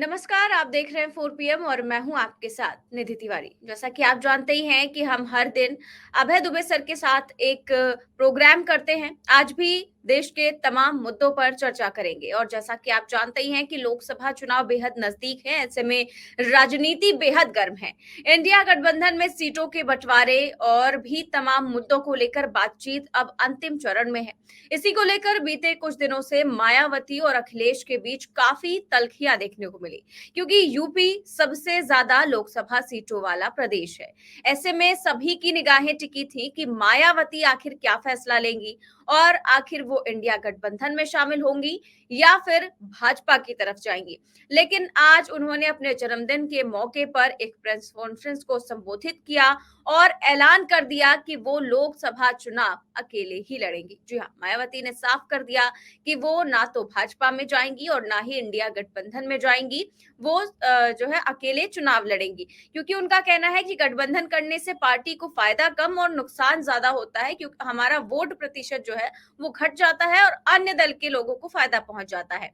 नमस्कार, आप देख रहे हैं 4 पीएम और मैं हूं आपके साथ निधि तिवारी। जैसा कि आप जानते ही हैं कि हम हर दिन अभय दुबे सर के साथ एक प्रोग्राम करते हैं। आज भी देश के तमाम मुद्दों पर चर्चा करेंगे और जैसा कि आप जानते ही हैं कि लोकसभा चुनाव बेहद नजदीक है, ऐसे में राजनीति बेहद गर्म है। इंडिया गठबंधन में सीटों के बंटवारे और भी तमाम मुद्दों को लेकर बातचीत अब अंतिम चरण में है। इसी को लेकर बीते कुछ दिनों से मायावती और अखिलेश के बीच काफी तल्खियां देखने को मिली, क्योंकि यूपी सबसे ज्यादा लोकसभा सीटों वाला प्रदेश है। ऐसे में सभी की निगाहें टिकी थी कि मायावती आखिर क्या फैसला लेंगी और आखिर वो इंडिया गठबंधन में शामिल होंगी या फिर भाजपा की तरफ जाएंगी। लेकिन आज उन्होंने अपने जन्मदिन के मौके पर एक प्रेस कॉन्फ्रेंस को संबोधित किया और ऐलान कर दिया कि वो लोकसभा चुनाव अकेले ही लड़ेंगी। जी हाँ, मायावती ने साफ कर दिया कि वो ना तो भाजपा में जाएंगी और ना ही इंडिया गठबंधन में जाएंगी। वो जो है अकेले चुनाव लड़ेंगी, क्योंकि उनका कहना है कि गठबंधन करने से पार्टी को फायदा कम और नुकसान ज्यादा होता है, क्योंकि हमारा वोट प्रतिशत जो है वो घट जाता है और अन्य दल के लोगों को फायदा पहुंच जाता है।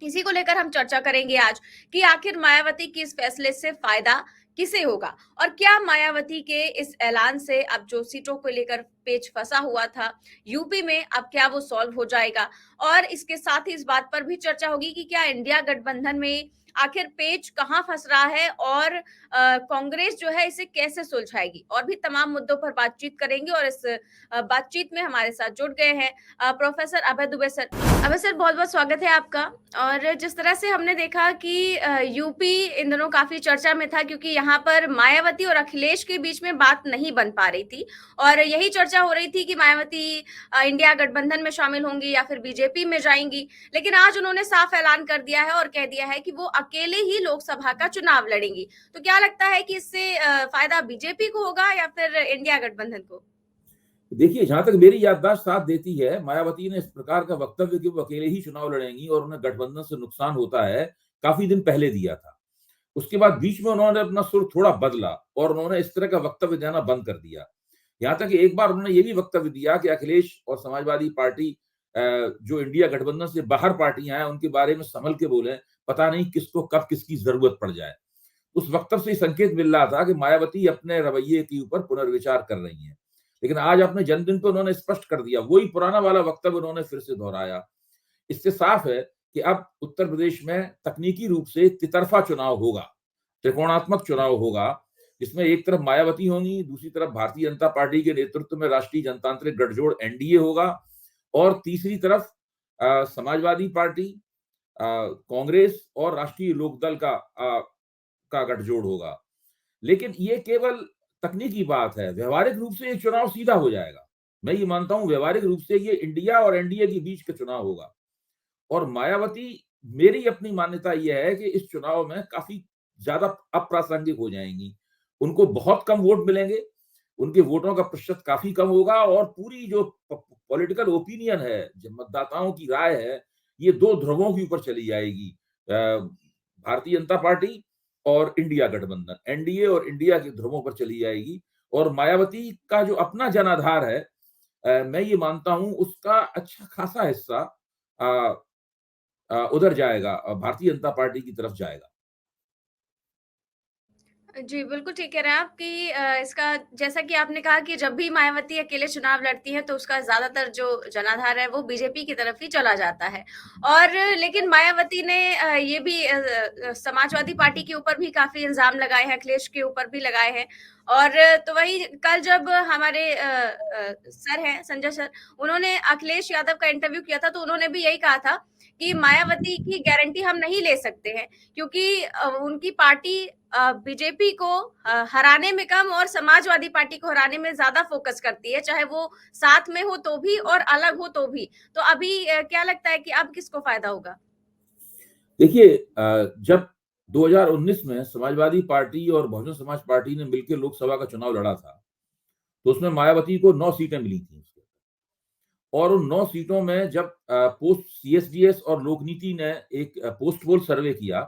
इसी को लेकर हम चर्चा करेंगे आज कि आखिर मायावती की इस फैसले से फायदा किसे होगा और क्या मायावती के इस ऐलान से अब जो सीटों को लेकर पेच फंसा हुआ था यूपी में, अब क्या वो सॉल्व हो जाएगा। और इसके साथ ही इस बात पर भी चर्चा होगी कि क्या इंडिया गठबंधन में आखिर पेच कहाँ फंस रहा है और कांग्रेस जो है इसे कैसे सुलझाएगी, और भी तमाम मुद्दों पर बातचीत करेंगे। और इस बातचीत में हमारे साथ जुड़ गए हैं प्रोफेसर अभय दुबे सर। अभय सर, बहुत बहुत स्वागत है आपका। और जिस तरह से हमने देखा कि यूपी इन दिनों काफी चर्चा में था, क्योंकि यहाँ पर मायावती और अखिलेश के बीच में बात नहीं बन पा रही थी और यही चर्चा हो रही थी कि मायावती इंडिया गठबंधन में शामिल होंगी या फिर बीजेपी में जाएंगी। लेकिन आज उन्होंने साफ ऐलान कर दिया है और कह दिया है कि वो अकेले ही लोकसभा का चुनाव लड़ेंगी। तो क्या लगता है कि इससे फायदा बीजेपी को होगा या फिर इंडिया गठबंधन को? देखिए, जहां तक मेरी याददाश्त साथ देती है, मायावती ने इस प्रकार का वक्तव्य कि वो अकेले ही चुनाव लड़ेंगी और उन्हें गठबंधन से नुकसान होता है, काफी दिन पहले दिया था। उसके बाद बीच में उन्होंने अपना सुर थोड़ा बदला और उन्होंने इस तरह का वक्तव्य देना बंद कर दिया। यहाँ तक कि एक बार उन्होंने ये भी वक्तव्य दिया कि अखिलेश और समाजवादी पार्टी जो इंडिया गठबंधन से बाहर पार्टियां हैं, उनके बारे में संभल के बोले, पता नहीं किसको कब किसकी जरूरत पड़ जाए। उस वक्तव्य से संकेत मिल रहा था कि मायावती अपने रवैये के ऊपर पुनर्विचार कर रही हैं। लेकिन आज अपने जन्मदिन पर उन्होंने स्पष्ट कर दिया, वही पुराना वाला वक्तव्य उन्होंने फिर से दोहराया। इससे साफ है कि अब उत्तर प्रदेश में तकनीकी रूप से तितरफा चुनाव होगा, त्रिकोणात्मक चुनाव होगा, जिसमें एक तरफ मायावती होंगी, दूसरी तरफ भारतीय जनता पार्टी के नेतृत्व में राष्ट्रीय जनतांत्रिक गठजोड़ एनडीए होगा और तीसरी तरफ समाजवादी पार्टी, कांग्रेस और राष्ट्रीय लोकदल का गठजोड़ होगा। लेकिन ये केवल तकनीकी बात है, व्यवहारिक रूप से ये चुनाव सीधा हो जाएगा। मैं ये मानता हूं व्यवहारिक रूप से ये इंडिया और एनडीए के बीच का चुनाव होगा। और मायावती, मेरी अपनी मान्यता यह है कि इस चुनाव में काफी ज्यादा अप्रासंगिक हो जाएंगी। उनको बहुत कम वोट मिलेंगे, उनके वोटों का प्रतिशत काफी कम होगा और पूरी जो पॉलिटिकल ओपिनियन है, जो मतदाताओं की राय है, ये दो ध्रुवों के ऊपर चली जाएगी। भारतीय जनता पार्टी और इंडिया गठबंधन, एनडीए और इंडिया के ध्रुवों पर चली जाएगी। और मायावती का जो अपना जनाधार है, मैं ये मानता हूं उसका अच्छा खासा हिस्सा उधर जाएगा, भारतीय जनता पार्टी की तरफ जाएगा। जी, बिल्कुल ठीक कह रहे हैं आप कि इसका जैसा कि आपने कहा कि जब भी मायावती अकेले चुनाव लड़ती हैं, तो उसका ज़्यादातर जो जनाधार है, वो बीजेपी की तरफ ही चला जाता है। और लेकिन मायावती ने ये भी समाजवादी पार्टी के ऊपर भी काफ़ी इल्ज़ाम लगाए हैं, अखिलेश के ऊपर भी लगाए हैं। और तो वही कल जब हमारे सर हैं, संजय सर, उन्होंने अखिलेश यादव का इंटरव्यू किया था, तो उन्होंने भी यही कहा था कि मायावती की गारंटी हम नहीं ले सकते हैं, क्योंकि उनकी पार्टी बीजेपी को हराने में कम और समाजवादी पार्टी को हराने में ज्यादा फोकस करती है, चाहे वो साथ में हो तो भी और अलग हो तो भी। तो अभी क्या लगता है कि अब किसको फायदा होगा? देखिए, जब 2019 में समाजवादी पार्टी और बहुजन समाज पार्टी ने मिलकर लोकसभा का चुनाव लड़ा था, तो उसमें मायावती को 9 सीटें मिली थी। और उन 9 सीटों में जब पोस्ट सीएसडीएस और लोकनीति ने एक पोस्ट पोल सर्वे किया,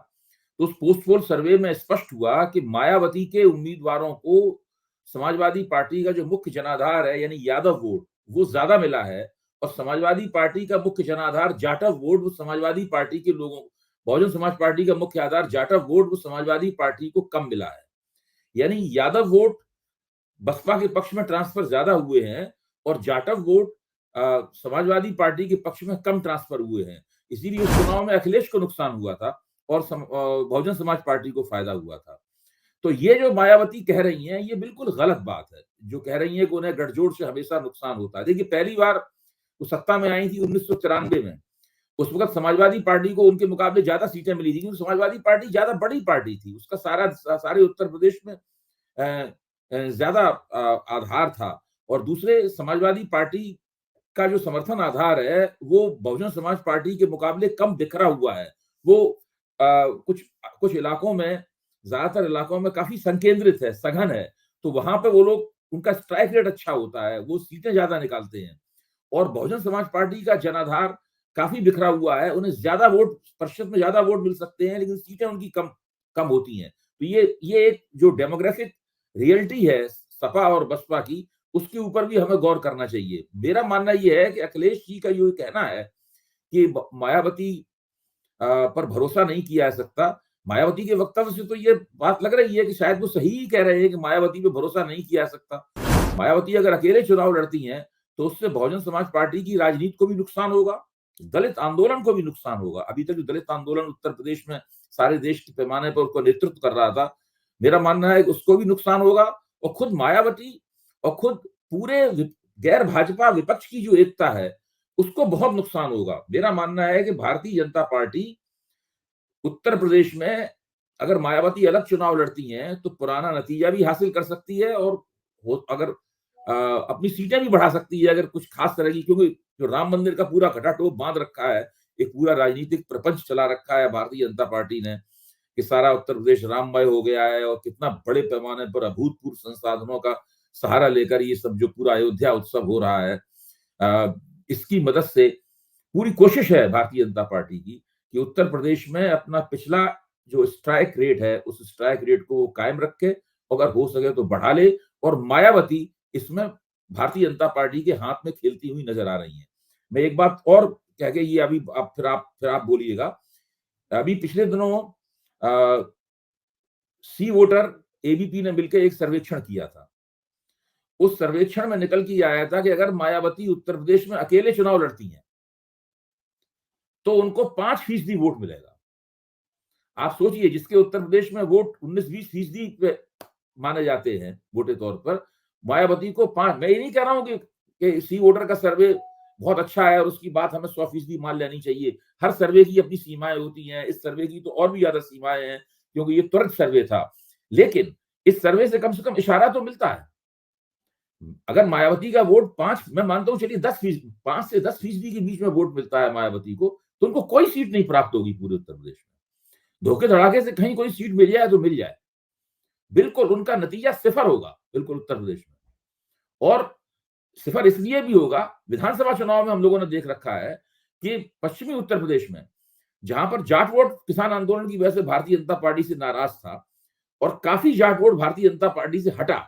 तो उस पोस्ट पोल सर्वे में स्पष्ट हुआ कि मायावती के उम्मीदवारों को समाजवादी पार्टी का जो मुख्य जनाधार है, यानी यादव वोट, वो ज्यादा मिला है। और समाजवादी पार्टी का मुख्य जनाधार जाटव वोट, वो समाजवादी पार्टी के लोगों, बहुजन समाज पार्टी का मुख्य आधार जाटव वोट वो समाजवादी पार्टी को कम मिला है, यानी यादव वोट बसपा के पक्ष में ट्रांसफर ज्यादा हुए हैं और जाटव वोट समाजवादी पार्टी के पक्ष में कम ट्रांसफर हुए हैं। इसीलिए उस चुनाव में अखिलेश को नुकसान हुआ था और बहुजन समाज पार्टी को फायदा हुआ था। तो ये जो मायावती कह रही हैं ये बिल्कुल गलत बात है, जो कह रही है कि उन्हें गठजोड़ से हमेशा नुकसान होता है। देखिए, पहली बार वो सत्ता में आई थी 1994 में, उस वक्त समाजवादी पार्टी को उनके मुकाबले ज्यादा सीटें मिली थी, क्योंकि समाजवादी पार्टी ज्यादा बड़ी पार्टी थी, उसका सारे उत्तर प्रदेश में ज्यादा आधार था। और दूसरे, समाजवादी पार्टी का जो समर्थन आधार है वो बहुजन समाज पार्टी के मुकाबले कम बिखरा हुआ है। वो कुछ कुछ इलाकों में, ज्यादातर इलाकों में काफी संकेंद्रित है, सघन है, तो वहां पे वो लोग, उनका स्ट्राइक रेट अच्छा होता है, वो सीटें ज्यादा निकालते हैं। और बहुजन समाज पार्टी का जनाधार काफी बिखरा हुआ है, उन्हें ज्यादा वोट, प्रतिशत में ज्यादा वोट मिल सकते हैं, लेकिन सीटें उनकी कम कम होती हैं। तो ये एक जो डेमोग्राफिक रियलिटी है सपा और बसपा की, उसके ऊपर भी हमें गौर करना चाहिए। मेरा मानना यह है कि अखिलेश जी का ये कहना है कि मायावती पर भरोसा नहीं किया जा सकता, मायावती के वक्तव्य से तो ये बात लग रही है कि शायद वो सही ही कह रहे हैं कि मायावती पे भरोसा नहीं किया जा सकता। मायावती अगर अकेले चुनाव लड़ती हैं तो उससे बहुजन समाज पार्टी की राजनीति को भी नुकसान होगा, दलित आंदोलन को भी नुकसान होगा। अभी तक जो दलित आंदोलन उत्तर प्रदेश में सारे देश के पैमाने पर उसको नेतृत्व कर रहा था, मेरा मानना है कि उसको भी नुकसान होगा। और खुद मायावती और खुद पूरे गैर भाजपा विपक्ष की जो एकता है उसको बहुत नुकसान होगा। मेरा मानना है कि भारतीय जनता पार्टी उत्तर प्रदेश में अगर मायावती अलग चुनाव लड़ती हैं तो पुराना नतीजा भी हासिल कर सकती है और अगर अपनी सीटें भी बढ़ा सकती है अगर कुछ खास तरह की, क्योंकि जो राम मंदिर का पूरा खटाटोप बांध रखा है, एक पूरा राजनीतिक प्रपंच चला रखा है भारतीय जनता पार्टी ने कि सारा उत्तर प्रदेश राममय हो गया है और कितना बड़े पैमाने पर अभूतपूर्व संसाधनों का सहारा लेकर ये सब जो पूरा अयोध्या उत्सव हो रहा है, इसकी मदद से पूरी कोशिश है भारतीय जनता पार्टी की कि उत्तर प्रदेश में अपना पिछला जो स्ट्राइक रेट है उस स्ट्राइक रेट को कायम रखे, अगर हो सके तो बढ़ा ले। और मायावती इसमें भारतीय जनता पार्टी के हाथ में खेलती हुई नजर आ रही है। मैं एक बात और कह के ये अभी आप बोलिएगा, अभी पिछले दिनों सी वोटर एबीपी ने मिलकर एक सर्वेक्षण किया था। उस सर्वेक्षण में निकल के आया था कि अगर मायावती उत्तर प्रदेश में अकेले चुनाव लड़ती हैं तो उनको 5% वोट मिलेगा। आप सोचिए, जिसके उत्तर प्रदेश में वोट 19-20% माने जाते हैं वोटे तौर पर, मायावती को 5। मैं ये नहीं कह रहा हूं कि सी वोटर का सर्वे बहुत अच्छा है और उसकी बात हमें 100% मान लेनी चाहिए। हर सर्वे की अपनी सीमाएं होती हैं, इस सर्वे की तो और भी ज्यादा सीमाएं हैं क्योंकि ये त्वरित सर्वे था, लेकिन इस सर्वे से कम इशारा तो मिलता है। अगर मायावती का वोट 5, मैं मानता हूं चलिए 10%, 5 से 10% के बीच में वोट मिलता है मायावती को, तो उनको कोई सीट नहीं प्राप्त होगी पूरे उत्तर प्रदेश में। धोखे धड़ाके से कहीं कोई सीट मिल जाए तो मिल जाए, बिल्कुल उनका नतीजा सिफर होगा बिल्कुल उत्तर प्रदेश में। और सिफर इसलिए भी होगा, विधानसभा चुनाव में हम लोगों ने देख रखा है कि पश्चिमी उत्तर प्रदेश में जहां पर जाट वोट किसान आंदोलन की वजह से भारतीय जनता पार्टी से नाराज था और काफी जाट वोट भारतीय जनता पार्टी से हटा,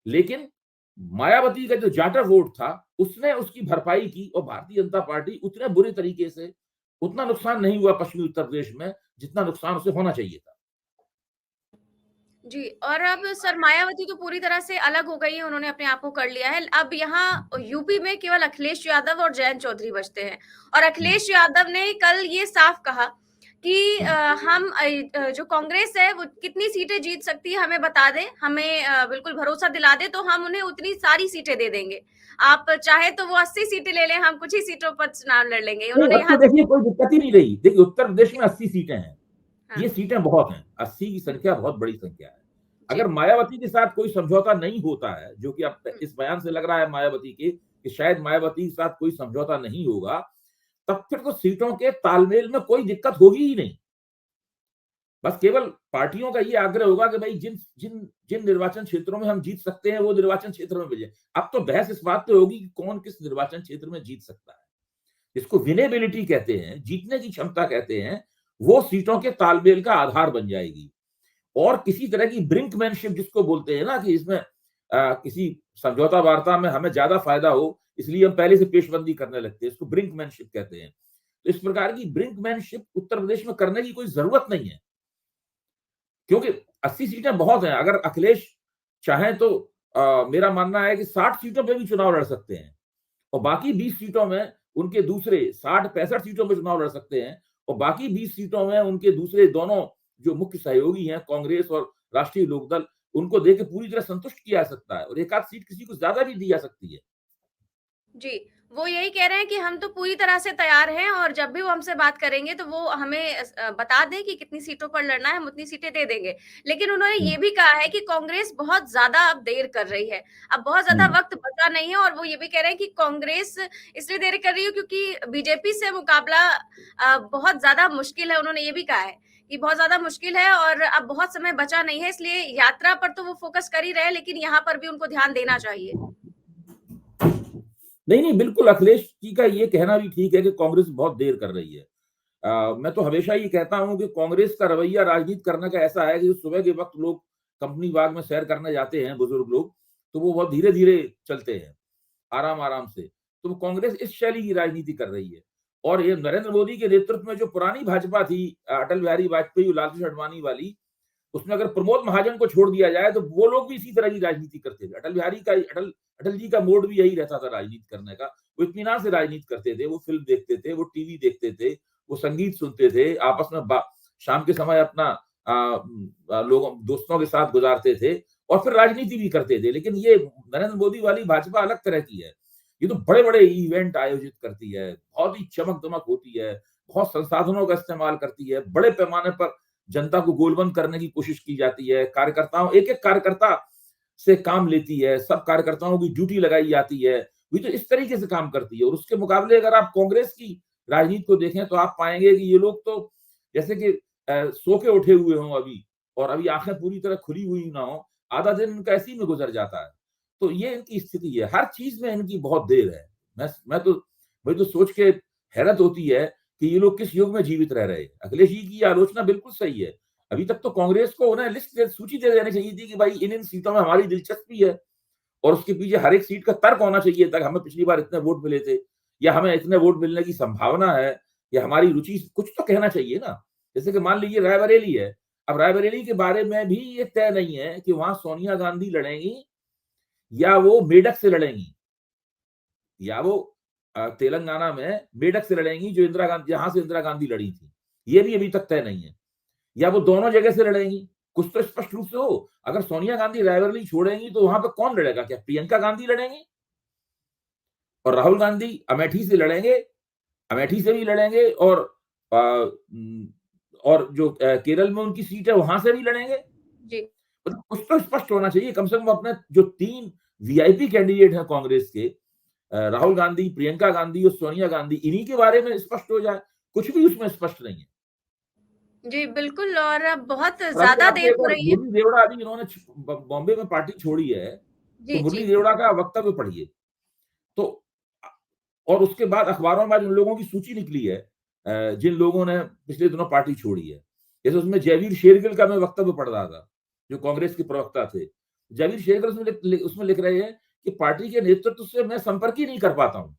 लेकिन मायावती का जो जाटा वोट था उसने उसकी भरपाई की और भारतीय जनता पार्टी उतने बुरे तरीके से, उतना नुकसान नहीं हुआ पश्चिमी उत्तर प्रदेश में जितना नुकसान उसे होना चाहिए था। जी, और अब सर मायावती तो पूरी तरह से अलग हो गई है, उन्होंने अपने आप को कर लिया है। अब यहाँ यूपी में केवल अखिलेश यादव और जयंत चौधरी बचते हैं और अखिलेश यादव ने कल ये साफ कहा कि जो कांग्रेस है वो कितनी सीटें जीत सकती है हमें बता दें, हमें बिल्कुल भरोसा दिला दे तो हम उन्हें उतनी सारी सीटें दे देंगे। आप चाहे तो वो 80 सीटें ले लें, हम कुछ ही सीटों पर चुनाव लड़ लेंगे। नहीं, उन्होंने अब तो यहाँ देखिए कोई दिक्कत ही नहीं रही। देखिए उत्तर प्रदेश में 80 सीटें हैं, हाँ, ये सीटें बहुत हैं, 80 की संख्या बहुत बड़ी संख्या है। जी। अगर मायावती के साथ कोई समझौता नहीं होता है, जो कि अब इस बयान से लग रहा है मायावती के कि शायद मायावती के साथ कोई समझौता नहीं होगा, तब फिर तो सीटों के तालमेल में कोई दिक्कत होगी ही नहीं। बस केवल पार्टियों का ये आग्रह होगा कि भाई जिन जिन जिन निर्वाचन क्षेत्रों में हम जीत सकते हैं वो निर्वाचन क्षेत्र में मिले। अब तो बहस इस बात पे होगी कि कौन किस निर्वाचन क्षेत्र में जीत सकता है। इसको विनेबिलिटी कहते हैं, जीतने की क्षमता कहते हैं, वो सीटों के तालमेल का आधार बन जाएगी। और किसी तरह की ब्रिंकमैनशिप जिसको बोलते हैं ना कि इसमें किसी समझौता वार्ता में हमें ज्यादा फायदा हो इसलिए हम पहले से पेशबंदी करने लगते हैं, इसको ब्रिंकमैनशिप कहते हैं। तो इस प्रकार की ब्रिंकमैनशिप उत्तर प्रदेश में करने की कोई जरूरत नहीं है, क्योंकि 80 सीटें बहुत हैं। अगर अखिलेश चाहें तो मेरा मानना है कि 60 सीटों पे भी चुनाव लड़ सकते हैं, और बाकी 20 सीटों में उनके दूसरे 60-65 सीटों में चुनाव लड़ सकते हैं, और बाकी 20 सीटों में उनके दूसरे दोनों जो मुख्य सहयोगी हैं, कांग्रेस और राष्ट्रीय लोकदल, उनको देके पूरी तरह संतुष्ट किया जा सकता है, और एक आध सीट किसी को ज्यादा भी दी जा सकती है। जी, वो यही कह रहे हैं कि हम तो पूरी तरह से तैयार हैं और जब भी वो हमसे बात करेंगे तो वो हमें बता दें कि कितनी सीटों पर लड़ना है, हम उतनी सीटें दे देंगे। लेकिन उन्होंने ये भी कहा है कि कांग्रेस बहुत ज़्यादा अब देर कर रही है। अब बहुत ज़्यादा हम्म। वक़्त बचा नहीं है और वो ये भी कह रहे हैं कि कांग्रेस इसलिए देर कर रही है क्योंकि बीजेपी से मुकाबला बहुत ज़्यादा मुश्किल है। उन्होंने ये भी कहा है कि बहुत ज़्यादा मुश्किल है और अब बहुत समय बचा नहीं है, इसलिए यात्रा पर तो वो फ़ोकस कर ही रहे हैं, लेकिन यहाँ पर भी उनको ध्यान देना चाहिए। नहीं नहीं, बिल्कुल अखिलेश जी का ये कहना भी ठीक है कि कांग्रेस बहुत देर कर रही है। मैं तो हमेशा ये कहता हूं कि कांग्रेस का रवैया राजनीति करने का ऐसा है कि सुबह के वक्त लोग कंपनी बाग में सैर करने जाते हैं, बुजुर्ग लोग, तो वो बहुत धीरे धीरे चलते हैं, आराम आराम से। तो वो कांग्रेस इस शैली की राजनीति कर रही है। और ये नरेंद्र मोदी के नेतृत्व में जो पुरानी भाजपा थी, अटल बिहारी वाजपेयी और लालकृष्ण आडवाणी वाली, उसमें अगर प्रमोद महाजन को छोड़ दिया जाए तो वो लोग भी इसी तरह की राजनीति करते थे। अटल जी का मोड भी यही रहता था राजनीति करने का। वो इत्मीनान से राजनीति करते थे, वो फिल्म देखते थे, वो टीवी देखते थे, वो संगीत सुनते थे, आपस में शाम के समय अपना लोगों दोस्तों के साथ गुजारते थे, और फिर राजनीति भी करते थे। लेकिन ये नरेंद्र मोदी वाली भाजपा अलग तरह की है। ये तो बड़े बड़े इवेंट आयोजित करती है, बहुत ही चमक दमक होती है, बहुत संसाधनों का इस्तेमाल करती है, बड़े पैमाने पर जनता को गोलबंद करने की कोशिश की जाती है, कार्यकर्ताओं एक एक कार्यकर्ता से काम लेती है, सब कार्यकर्ताओं की ड्यूटी लगाई जाती है। वो तो इस तरीके से काम करती है। और उसके मुकाबले अगर आप कांग्रेस की राजनीति को देखें तो आप पाएंगे कि ये लोग तो जैसे कि सो के उठे हुए हों अभी, और अभी आंखें पूरी तरह खुली हुई ना हो, आधा दिन इनका ऐसे ही में गुजर जाता है। तो ये इनकी स्थिति है, हर चीज में इनकी बहुत देर है। मुझे तो सोच के हैरत होती है कि ये लोग किस युग में जीवित रह रहे हैं। अखिलेश जी की आलोचना बिल्कुल सही है। अभी तक तो कांग्रेस को उन्हें सूची दे देनी चाहिए थी कि भाई इन इन सीटों में हमारी दिलचस्पी है, और उसके पीछे हर एक सीट का तर्क होना चाहिए था। हमें पिछली बार इतने वोट मिले थे, या हमें इतने वोट मिलने की संभावना है, या हमारी रुचि, कुछ तो कहना चाहिए ना। जैसे कि मान लीजिए रायबरेली है, अब रायबरेली के बारे में भी ये तय नहीं है कि वहां सोनिया गांधी लड़ेंगी या वो मेडक से लड़ेंगी, या वो तेलंगाना में मेडक से लड़ेंगी जो इंदिरा गांधी, जहां से इंदिरा गांधी लड़ी थी, ये भी अभी तक तय नहीं है। या वो दोनों जगह से लड़ेंगी, कुछ तो स्पष्ट रूप से हो। अगर सोनिया गांधी रायबरेली छोड़ेंगी तो वहां पर कौन लड़ेगा? क्या प्रियंका गांधी लड़ेंगी? और राहुल गांधी अमेठी से लड़ेंगे, अमेठी से भी लड़ेंगे, आ, और जो केरल में उनकी सीट है वहां से भी लड़ेंगे। जी। मतलब कुछ तो स्पष्ट होना चाहिए। कम से कम अपने जो 3 वीआईपी कैंडिडेट हैं कांग्रेस के, राहुल गांधी, प्रियंका गांधी और सोनिया गांधी, इन्हीं के बारे में स्पष्ट हो जाए। कुछ भी उसमें स्पष्ट नहीं है। जी, बिल्कुल और अब बहुत और अभी ज़्यादा आपने देर एक हो और रही है। मुरली देवड़ा, अभी इन्होंने बॉम्बे में पार्टी छोड़ी है, तो जी, मुरली जी। देवड़ा का वक्तव्य पढ़िए। तो और उसके बाद अखबारों में आज उन लोगों की सूची निकली है, जिन लोगों ने पिछले दिनों पार्टी छोड़ी है। जैसे उसमें जयवीर शेरगिल का मैं वक्तव्य पढ़ रहा था, जो कांग्रेस के प्रवक्ता थे। जयवीर शेरगिल उसमें लिख रहे हैं कि पार्टी के नेतृत्व से मैं संपर्क ही नहीं कर पाता हूं,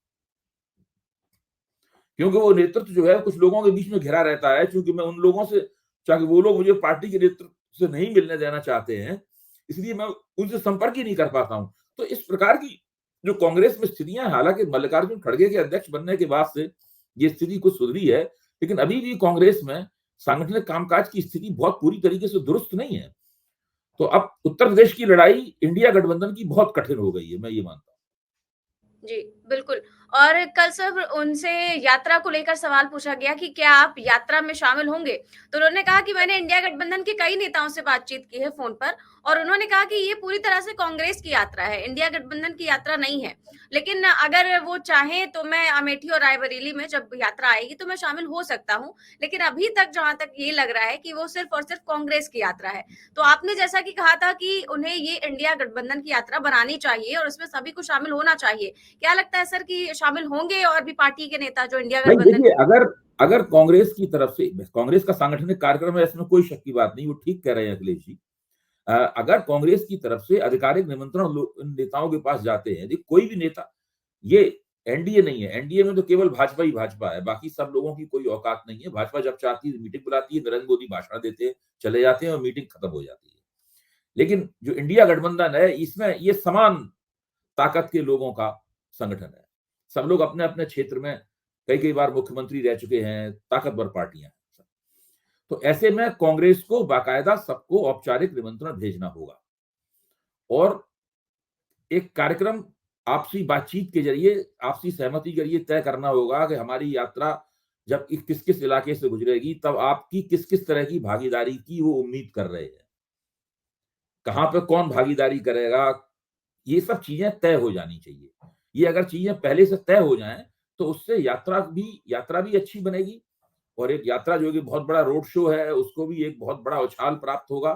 क्योंकि वो नेतृत्व जो है कुछ लोगों के बीच में घिरा रहता है। क्योंकि मैं उन लोगों से, चाहे वो लोग मुझे पार्टी के नेतृत्व से नहीं मिलने देना चाहते हैं, इसलिए मैं उनसे संपर्क ही नहीं कर पाता हूं। तो इस प्रकार की जो कांग्रेस में स्थितियां, हालांकि मल्लिकार्जुन खड़गे के अध्यक्ष बनने के बाद से ये स्थिति कुछ सुधरी है, लेकिन अभी भी कांग्रेस में सांगठनिक कामकाज की स्थिति बहुत पूरी तरीके से दुरुस्त नहीं है। तो अब उत्तर प्रदेश की लड़ाई इंडिया गठबंधन की बहुत कठिन हो गई है, मैं ये मानता जी, बिल्कुल और कल सब उनसे यात्रा को लेकर सवाल पूछा गया कि क्या आप यात्रा में शामिल होंगे? तो उन्होंने कहा कि मैंने इंडिया गठबंधन के कई नेताओं से बातचीत की है फ़ोन पर और उन्होंने कहा कि ये पूरी तरह से कांग्रेस की यात्रा है, इंडिया गठबंधन की यात्रा नहीं है। लेकिन अगर वो चाहें तो मैं अमेठी और रायबरेली में जब यात्रा आएगी तो मैं शामिल हो सकता हूँ। लेकिन अभी तक जहाँ तक ये लग रहा है कि वो सिर्फ़ और सिर्फ़ कांग्रेस की यात्रा है। तो आपने जैसा कि कहा था कि उन्हें ये इंडिया गठबंधन की यात्रा बनानी चाहिए और उसमें सभी को शामिल होना चाहिए। क्या लगता है सर कि शामिल होंगे और भी पार्टी के नेता जो इंडिया हूं। नहीं गठबंधन देखिए, की। अगर अगर कांग्रेस की तरफ से, कांग्रेस का सांगठनिक कार्यक्रम है, इसमें कोई शक की बात नहीं, वो ठीक कह रहे हैं अखिलेश जी। अगर कांग्रेस की तरफ से आधिकारिक निमंत्रण इन नेताओं के पास जाते हैं, कोई भी नेता, ये एनडीए नहीं है। एनडीए में तो केवल भाजपा ही भाजपा है, बाकी सब लोगों की कोई औकात नहीं है। भाजपा जब चाहती है मीटिंग बुलाती है, नरेंद्र मोदी भाषण देते हैं, चले जाते हैं और मीटिंग खत्म हो जाती है। लेकिन जो इंडिया गठबंधन है, इसमें ये समान ताकत के लोगों का संगठन है। सब लोग अपने अपने क्षेत्र में कई कई बार मुख्यमंत्री रह चुके हैं, ताकतवर पार्टियां हैं। तो ऐसे में कांग्रेस को बाकायदा सबको औपचारिक निमंत्रण भेजना होगा और एक कार्यक्रम आपसी बातचीत के जरिए, आपसी सहमति के जरिए तय करना होगा कि हमारी यात्रा जब किस किस इलाके से गुजरेगी, तब आपकी किस किस तरह की भागीदारी की वो उम्मीद कर रहे हैं, कहां पे कौन भागीदारी करेगा, ये सब चीजें तय हो जानी चाहिए। ये अगर चीजें पहले से तय हो जाएं तो उससे यात्रा भी अच्छी बनेगी और एक यात्रा जो कि बहुत बड़ा रोड शो है, उसको भी एक बहुत बड़ा उछाल प्राप्त होगा।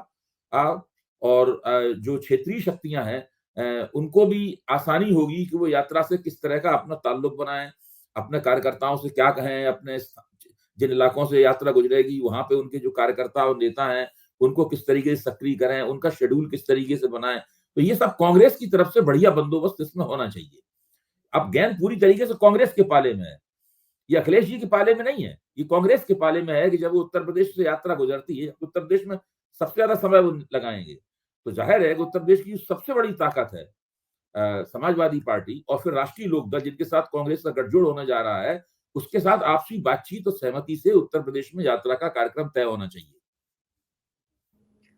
और जो क्षेत्रीय शक्तियां हैं, उनको भी आसानी होगी कि वो यात्रा से किस तरह का अपना ताल्लुक बनाएं, अपने कार्यकर्ताओं से क्या कहें, अपने जिन इलाकों से यात्रा गुजरेगी वहां पे उनके जो कार्यकर्ता और नेता हैं उनको किस तरीके से सक्रिय करें, उनका शेड्यूल किस तरीके से बनाएं। तो ये सब कांग्रेस की तरफ से बढ़िया बंदोबस्त इसमें होना चाहिए। अब गेंद पूरी तरीके से कांग्रेस के पाले में है, ये अखिलेश जी के पाले में नहीं है, ये कांग्रेस के पाले में है कि जब वो उत्तर प्रदेश से यात्रा गुजरती है, उत्तर प्रदेश में सबसे ज्यादा समय वो लगाएंगे। तो जाहिर है कि उत्तर प्रदेश की सबसे बड़ी ताकत है समाजवादी पार्टी और फिर राष्ट्रीय लोकदल, जिनके साथ कांग्रेस का गठजोड़ होने जा रहा है, उसके साथ आपसी बातचीत और सहमति से उत्तर प्रदेश में यात्रा का कार्यक्रम तय होना चाहिए।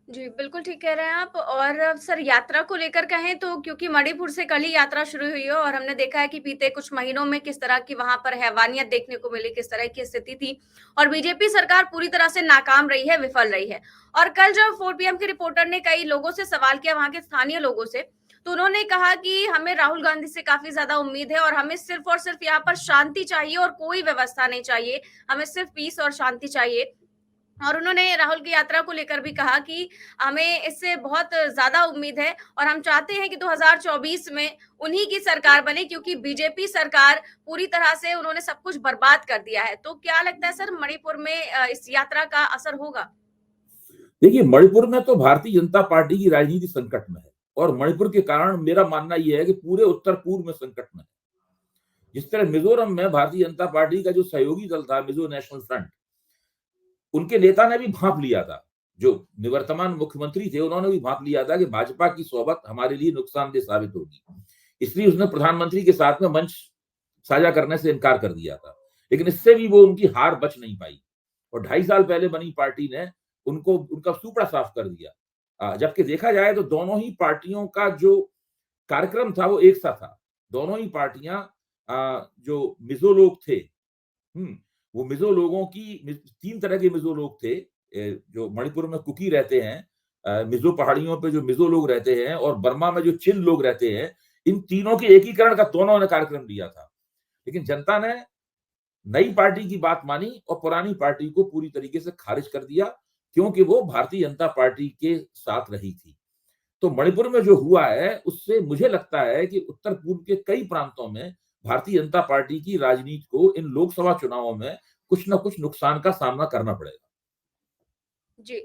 जी, बिल्कुल ठीक कह रहे हैं आप और सर यात्रा को लेकर कहें तो क्योंकि मणिपुर से कल ही यात्रा शुरू हुई है और हमने देखा है कि बीते कुछ महीनों में किस तरह की वहाँ पर हैवानियत देखने को मिली, किस तरह की स्थिति थी और बीजेपी सरकार पूरी तरह से नाकाम रही है, विफल रही है। और कल जब 4 पीएम के रिपोर्टर ने कई लोगों से सवाल किया, वहाँ के स्थानीय लोगों से, तो उन्होंने कहा कि हमें राहुल गांधी से काफ़ी ज़्यादा उम्मीद है और हमें सिर्फ़ और सिर्फ़ यहाँ पर शांति चाहिए और कोई व्यवस्था नहीं चाहिए, हमें सिर्फ़ पीस और शांति चाहिए। और उन्होंने राहुल की यात्रा को लेकर भी कहा कि हमें इससे बहुत ज़्यादा उम्मीद है और हम चाहते हैं कि 2024 में उन्हीं की सरकार बने क्योंकि बीजेपी सरकार पूरी तरह से उन्होंने सब कुछ बर्बाद कर दिया है। तो क्या लगता है सर मणिपुर में इस यात्रा का असर होगा? देखिए, मणिपुर में तो भारतीय जनता पार्टी की राजनीति संकट में है और मणिपुर के कारण मेरा मानना यह है कि पूरे उत्तर पूर्व में संकट में है। जिस तरह मिजोरम में भारतीय जनता पार्टी का जो सहयोगी दल था, मिजो नेशनल फ्रंट, उनके नेता ने भी भांप लिया था, जो निवर्तमान मुख्यमंत्री थे उन्होंने भी भांप लिया था कि भाजपा की सोबत हमारे लिए नुकसानदेह साबित होगी, इसलिए उसने प्रधानमंत्री के साथ में मंच साझा करने से इनकार कर दिया था। लेकिन इससे भी वो उनकी हार बच नहीं पाई और 2.5 साल पहले बनी पार्टी ने उनको उनका सुपड़ा साफ कर दिया। जबकि देखा जाए तो दोनों ही पार्टियों का जो कार्यक्रम था वो एक सा था। दोनों ही पार्टियां जो मिजो लोग थे, वो मिजो लोगों की 3 तरह के मिजो लोग थे। जो मणिपुर में कुकी रहते हैं, मिजो पहाड़ियों पे जो मिजो लोग रहते हैं और बर्मा में जो चिल लोग रहते हैं, इन तीनों के एकीकरण का दोनों ने कार्यक्रम लिया था। लेकिन जनता ने नई पार्टी की बात मानी और पुरानी पार्टी को पूरी तरीके से खारिज कर दिया क्योंकि वो भारतीय जनता पार्टी के साथ रही थी। तो मणिपुर में जो हुआ है उससे मुझे लगता है कि उत्तर पूर्व के कई प्रांतों में भारतीय जनता पार्टी की राजनीति को इन लोकसभा चुनावों में कुछ ना कुछ नुकसान का सामना करना पड़ेगा। जी।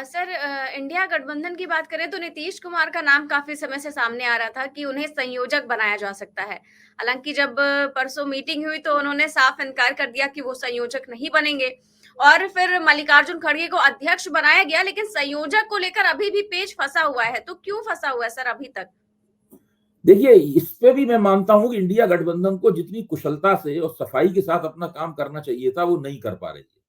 सर इंडिया गठबंधन की बात करें तो नीतीश कुमार का नाम काफ़ी समय से सामने आ रहा था कि उन्हें संयोजक बनाया जा सकता है। हालाँकि जब परसों मीटिंग हुई तो उन्होंने साफ इनकार कर दिया कि वो संयोजक नहीं बनेंगे और फिर मल्लिकार्जुन खड़गे को अध्यक्ष बनाया गया लेकिन संयोजक को लेकर अभी भी पेच फँसा हुआ है। तो क्यों फँसा हुआ है सर अभी तक? देखिए, इस पे भी मैं मानता हूं कि इंडिया गठबंधन को जितनी कुशलता से और सफाई के साथ अपना काम करना चाहिए था वो नहीं कर पा रही है।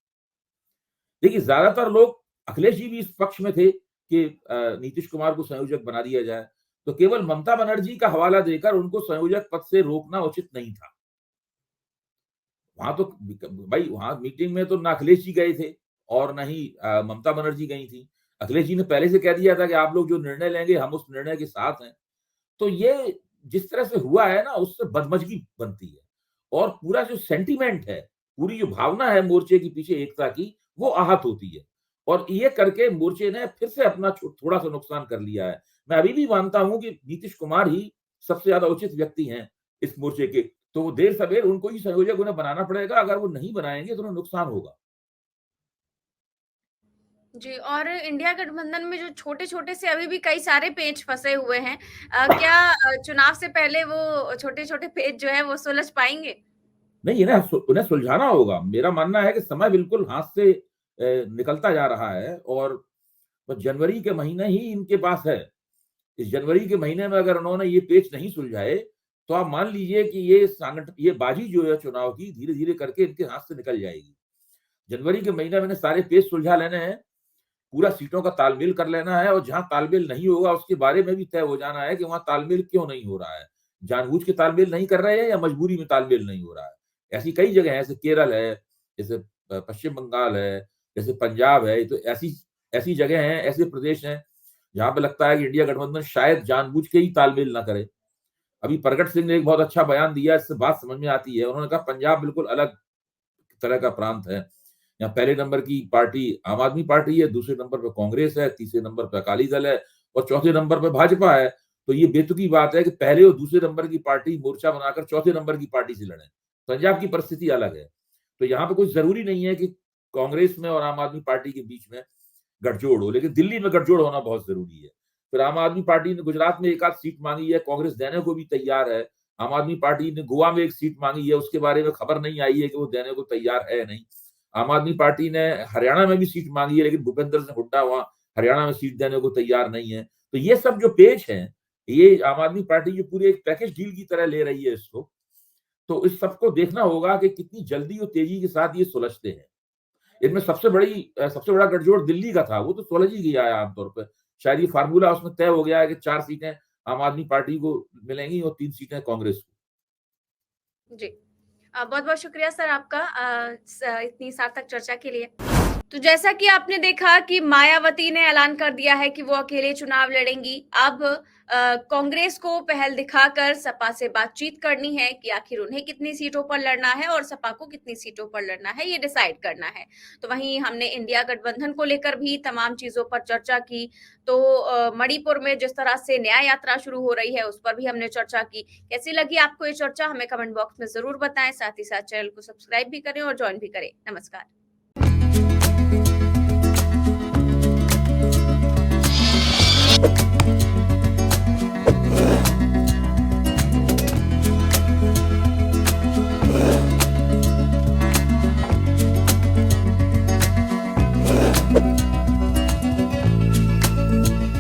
देखिए, ज्यादातर लोग, अखिलेश जी भी इस पक्ष में थे कि नीतीश कुमार को संयोजक बना दिया जाए, तो केवल ममता बनर्जी का हवाला देकर उनको संयोजक पद से रोकना उचित नहीं था। वहां तो भाई, वहां मीटिंग में तो ना अखिलेश जी गए थे और ना ही ममता बनर्जी गई थी। अखिलेश जी ने पहले से कह दिया था कि आप लोग जो निर्णय लेंगे हम उस निर्णय के साथ हैं। तो ये जिस तरह से हुआ है ना, उससे बदमजगी बनती है और पूरा जो सेंटीमेंट है, पूरी जो भावना है मोर्चे के पीछे एकता की, वो आहत होती है और ये करके मोर्चे ने फिर से अपना थोड़ा सा नुकसान कर लिया है। मैं अभी भी मानता हूं कि नीतीश कुमार ही सबसे ज्यादा उचित व्यक्ति हैं इस मोर्चे के। तो वो देर सवेर उनको ही संयोजक उन्हें बनाना पड़ेगा, अगर वो नहीं बनाएंगे तो उन्हें नुकसान होगा। जी, और इंडिया गठबंधन में जो छोटे-छोटे से अभी भी कई सारे पेंच फँसे हुए हैं। क्या चुनाव से पहले वो छोटे-छोटे पेंच जो है वो सुलझ पाएँगे? नहीं, उन्हें सुलझाना होगा। मेरा मानना है कि समय बिल्कुल हाथ से निकलता जा रहा है और बस जनवरी के महीने ही इनके पास है। इस जनवरी के महीने में अगर उन्होंने ये पेच नहीं सुलझाए, तो आप मान लीजिए कि ये बाजी जो है चुनाव की धीरे-धीरे करके इनके हाथ से निकल जाएगी। जनवरी के महीने में इन्हें सारे पेच सुलझा लेने हैं, पूरा सीटों का तालमेल कर लेना है और जहाँ तालमेल नहीं होगा उसके बारे में भी तय हो जाना है कि वहाँ तालमेल क्यों नहीं हो रहा है। जानबूझ के तालमेल नहीं कर रहे हैं या मजबूरी में तालमेल नहीं हो रहा है। ऐसी कई जगह हैं, जैसे केरल है, जैसे पश्चिम बंगाल है, जैसे पंजाब है, तो ऐसी ऐसी जगह हैं, ऐसे प्रदेश हैं, जहाँ पे लगता है कि इंडिया गठबंधन शायद जानबूझ के ही तालमेल ना करे। अभी प्रगट सिंह ने एक बहुत अच्छा बयान दिया, इससे बात समझ में आती है। उन्होंने कहा पंजाब बिल्कुल अलग तरह का प्रांत है। यहाँ पहले नंबर की पार्टी आम आदमी पार्टी है, दूसरे नंबर पे कांग्रेस है, तीसरे नंबर पे अकाली दल है और चौथे नंबर पे भाजपा है। तो ये बेतुकी बात है कि पहले और दूसरे नंबर की पार्टी मोर्चा बनाकर चौथे नंबर की पार्टी से लड़े। पंजाब की परिस्थिति अलग है। तो यहाँ पे कोई ज़रूरी नहीं है कि कांग्रेस में और आम आदमी पार्टी के बीच में गठजोड़ हो, लेकिन दिल्ली में गठजोड़ होना बहुत ज़रूरी है। फिर आम आदमी पार्टी ने गुजरात में एक आध सीट माँगी है, कांग्रेस देने को भी तैयार है। आम आदमी पार्टी ने गोवा में एक सीट माँगी है, उसके बारे में खबर नहीं आई है कि वो देने को तैयार है या नहीं। आम आदमी पार्टी ने हरियाणा में भी सीट माँगी है, लेकिन भूपेंद्र सिंह हुड्डा वहाँ हरियाणा में सीट देने को तैयार नहीं है। तो ये सब जो पेच हैं, ये आम आदमी पार्टी जो पूरे एक पैकेज डील की तरह ले रही है इसको, तो इस सबको देखना होगा कि कितनी जल्दी और तेज़ी के साथ ये सुलझते हैं। इनमें सबसे बड़ा गठजोड़ दिल्ली का था, वो तो सुलझ ही गया है आम तौर पे। शायद ये फ़ॉर्मूला उसमें तय हो गया है कि 4 सीटें आम आदमी पार्टी को मिलेंगी और 3 सीटें कांग्रेस को। जी। बहुत-बहुत शुक्रिया सर आपका इतनी सार्थक चर्चा के लिए। तो जैसा कि आपने देखा कि मायावती ने ऐलान कर दिया है कि वो अकेले चुनाव लड़ेंगी। अब कांग्रेस को पहल दिखाकर सपा से बातचीत करनी है कि आखिर उन्हें कितनी सीटों पर लड़ना है और सपा को कितनी सीटों पर लड़ना है, ये डिसाइड करना है। तो वहीं हमने इंडिया गठबंधन को लेकर भी तमाम चीज़ों पर चर्चा की। तो मणिपुर में जिस तरह से न्याय यात्रा शुरू हो रही है, उस पर भी हमने चर्चा की। कैसी लगी आपको ये चर्चा? हमें कमेंट बॉक्स में ज़रूर बताएँ। साथ ही साथ चैनल को सब्सक्राइब भी करें और जॉइन भी करें। नमस्कार।